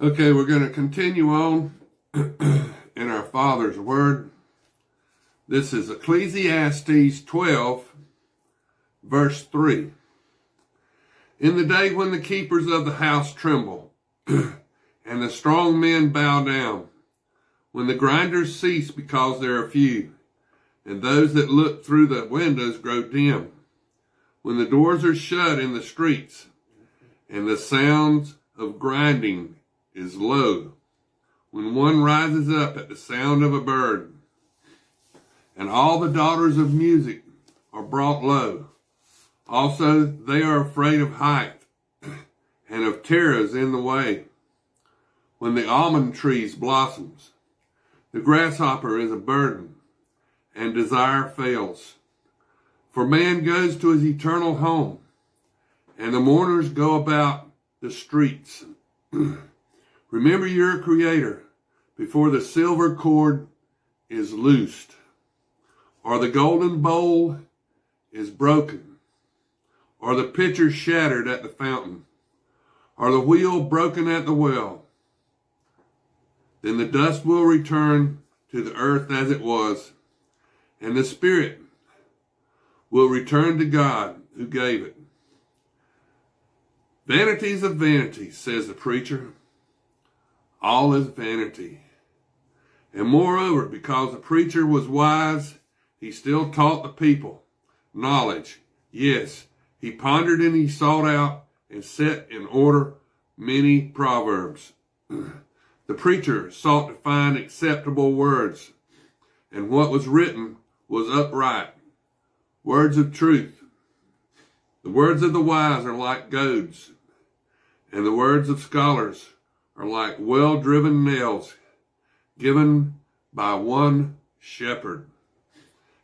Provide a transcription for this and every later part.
Okay, we're going to continue on in our Father's Word. This is Ecclesiastes 12, verse 3. In the day when the keepers of the house tremble, and the strong men bow down, when the grinders cease because there are few, and those that look through the windows grow dim, when the doors are shut in the streets, and the sounds of grinding is low, when one rises up at the sound of a bird, and all the daughters of music are brought low. Also they are afraid of height, and of terrors in the way. When the almond trees blossoms, the grasshopper is a burden, and desire fails. For man goes to his eternal home, and the mourners go about the streets. Remember your Creator before the silver cord is loosed, or the golden bowl is broken, or the pitcher shattered at the fountain, or the wheel broken at the well. Then the dust will return to the earth as it was, and the spirit will return to God who gave it. Vanities of vanities, says the preacher. All is vanity. And moreover, because the preacher was wise, he still taught the people knowledge. Yes, he pondered and he sought out and set in order many proverbs. The preacher sought to find acceptable words, and what was written was upright, words of truth. The words of the wise are like goads, and the words of scholars are like well-driven nails given by one shepherd.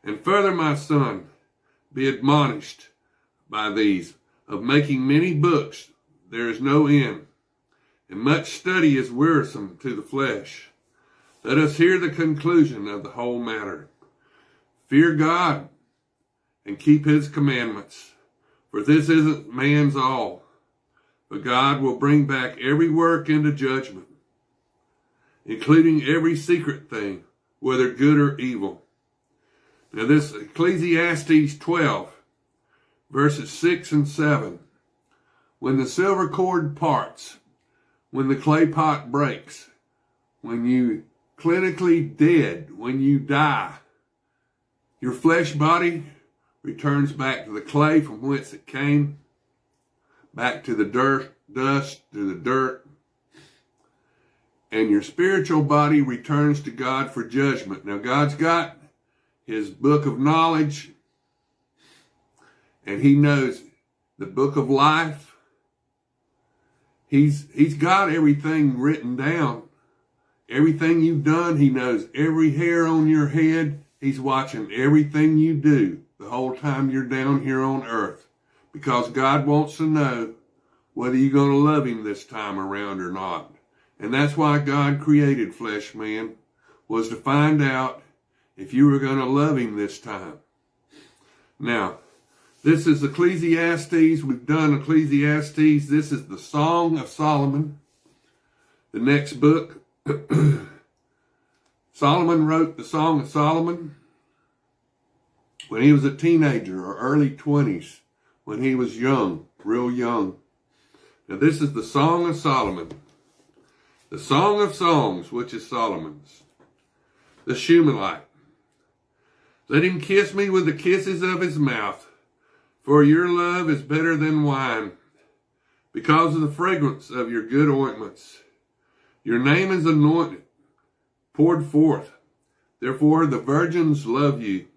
And further, my son, be admonished by these, of making many books there is no end, and much study is wearisome to the flesh. Let us hear the conclusion of the whole matter. Fear God and keep his commandments, for this isn't man's all. But God will bring back every work into judgment, including every secret thing, whether good or evil. Now this Ecclesiastes 12, verses 6 and 7. When the silver cord parts, when the clay pot breaks, when you clinically dead, when you die, your flesh body returns back to the clay from whence it came, back to the dust, to the dirt, and your spiritual body returns to God for judgment. Now, God's got his book of knowledge, and he knows the book of life. He's got everything written down. Everything you've done, he knows every hair on your head. He's watching everything you do the whole time you're down here on earth, because God wants to know whether you're going to love him this time around or not. And that's why God created flesh man, was to find out if you were going to love him this time. Now, this is Ecclesiastes. We've done Ecclesiastes. This is the Song of Solomon. The next book, Solomon wrote the Song of Solomon when he was a teenager or early 20s, when he was young, real young. Now this is the Song of Solomon, the Song of Songs, which is Solomon's. The Shulamite. Let him kiss me with the kisses of his mouth, for your love is better than wine, because of the fragrance of your good ointments. Your name is anointed, poured forth. Therefore the virgins love you.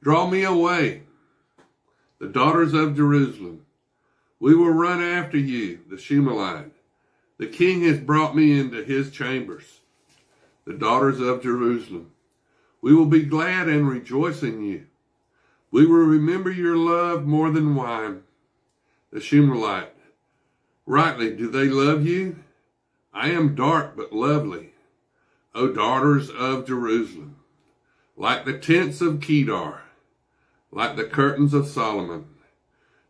Draw me away, the daughters of Jerusalem. We will run after you, the Shulamite. The king has brought me into his chambers, the daughters of Jerusalem. We will be glad and rejoice in you. We will remember your love more than wine, the Shulamite. Rightly do they love you. I am dark but lovely, O daughters of Jerusalem, like the tents of Kedar, like the curtains of Solomon.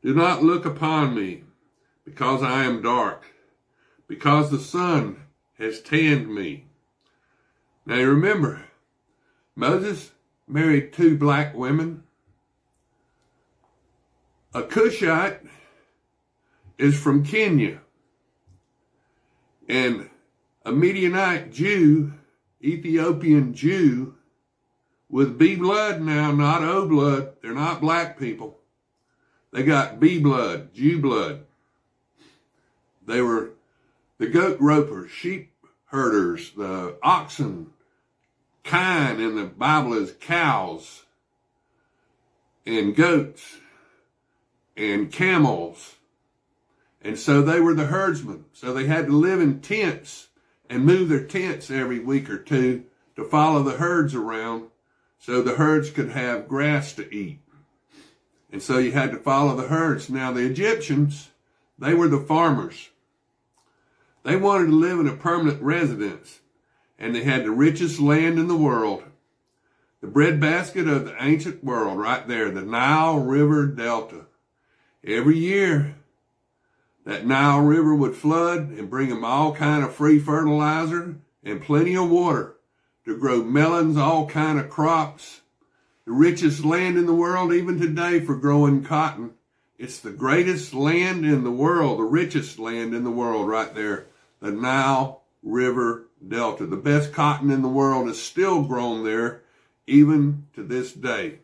Do not look upon me, because I am dark, because the sun has tanned me. Now you remember, Moses married 2 black women. A Cushite is from Kenya, and a Midianite Jew, Ethiopian Jew, with B blood now, not O blood. They're not black people. They got B blood, Jew blood. They were the goat ropers, sheep herders, the oxen. Kine in the Bible is cows and goats and camels. And so they were the herdsmen. So they had to live in tents and move their tents every week or two to follow the herds around so the herds could have grass to eat. And so you had to follow the herds. Now the Egyptians, they were the farmers. They wanted to live in a permanent residence, and they had the richest land in the world. The breadbasket of the ancient world right there, the Nile River Delta. Every year, that Nile River would flood and bring them all kind of free fertilizer and plenty of water to grow melons, all kind of crops. The richest land in the world even today for growing cotton. It's the greatest land in the world, the richest land in the world right there, the Nile River Delta. The best cotton in the world is still grown there even to this day.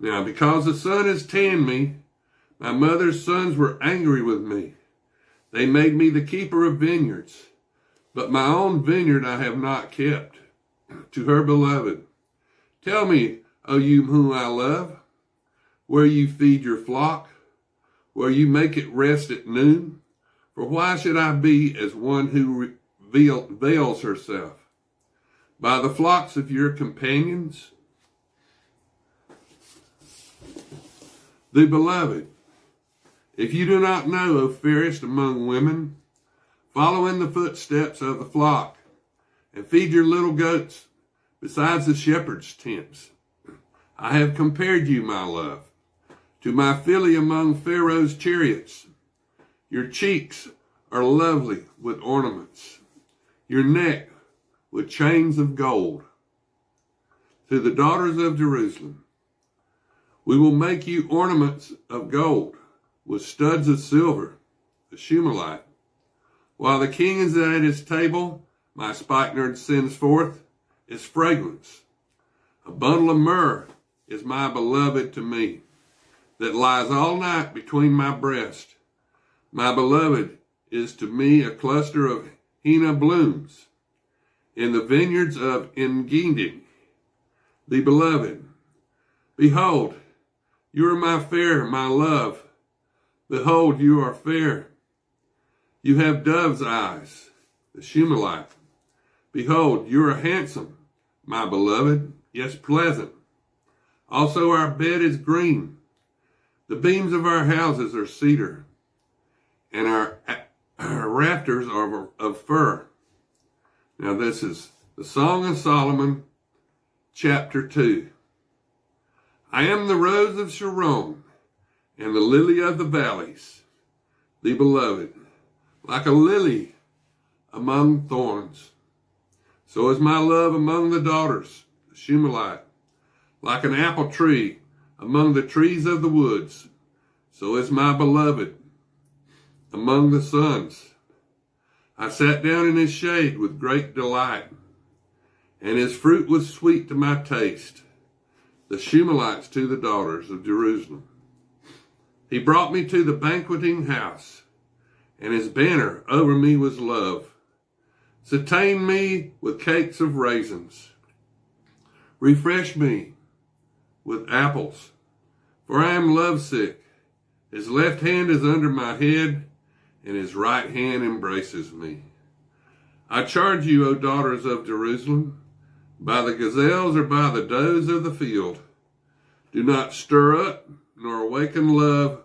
Now, because the sun has tanned me, my mother's sons were angry with me. They made me the keeper of vineyards, but my own vineyard I have not kept. To her beloved, tell me, O you whom I love, where you feed your flock, where you make it rest at noon. For why should I be as one who veils herself? By the flocks of your companions? The beloved, if you do not know, O fairest among women, follow in the footsteps of the flock, and feed your little goats besides the shepherd's tents. I have compared you, my love, to my filly among Pharaoh's chariots. Your cheeks are lovely with ornaments, your neck with chains of gold. To the daughters of Jerusalem, we will make you ornaments of gold with studs of silver, the Shumalite. While the king is at his table, my spikenard sends forth its fragrance. A bundle of myrrh is my beloved to me, that lies all night between my breast. My beloved is to me a cluster of henna blooms in the vineyards of Engedi. The beloved, behold, you are my fair, my love. Behold, you are fair. You have dove's eyes, the Shumalite. Behold, you are handsome, my beloved, yes, pleasant. Also our bed is green. The beams of our houses are cedar, and our rafters are of fir. Now this is the Song of Solomon, chapter 2. I am the rose of Sharon, and the lily of the valleys, the beloved, like a lily among thorns. So is my love among the daughters, the Shumalite, like an apple tree among the trees of the woods. So is my beloved among the sons. I sat down in his shade with great delight, and his fruit was sweet to my taste, the Shumalites to the daughters of Jerusalem. He brought me to the banqueting house, and his banner over me was love. Sustain me with cakes of raisins. Refresh me with apples, for I am lovesick. His left hand is under my head, and his right hand embraces me. I charge you, O daughters of Jerusalem, by the gazelles or by the does of the field, do not stir up nor awaken love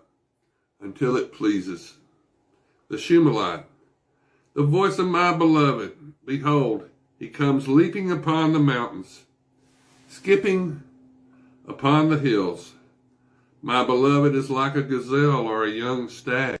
until it pleases. The Shumalite, the voice of my beloved, behold, he comes leaping upon the mountains, skipping upon the hills. My beloved is like a gazelle or a young stag.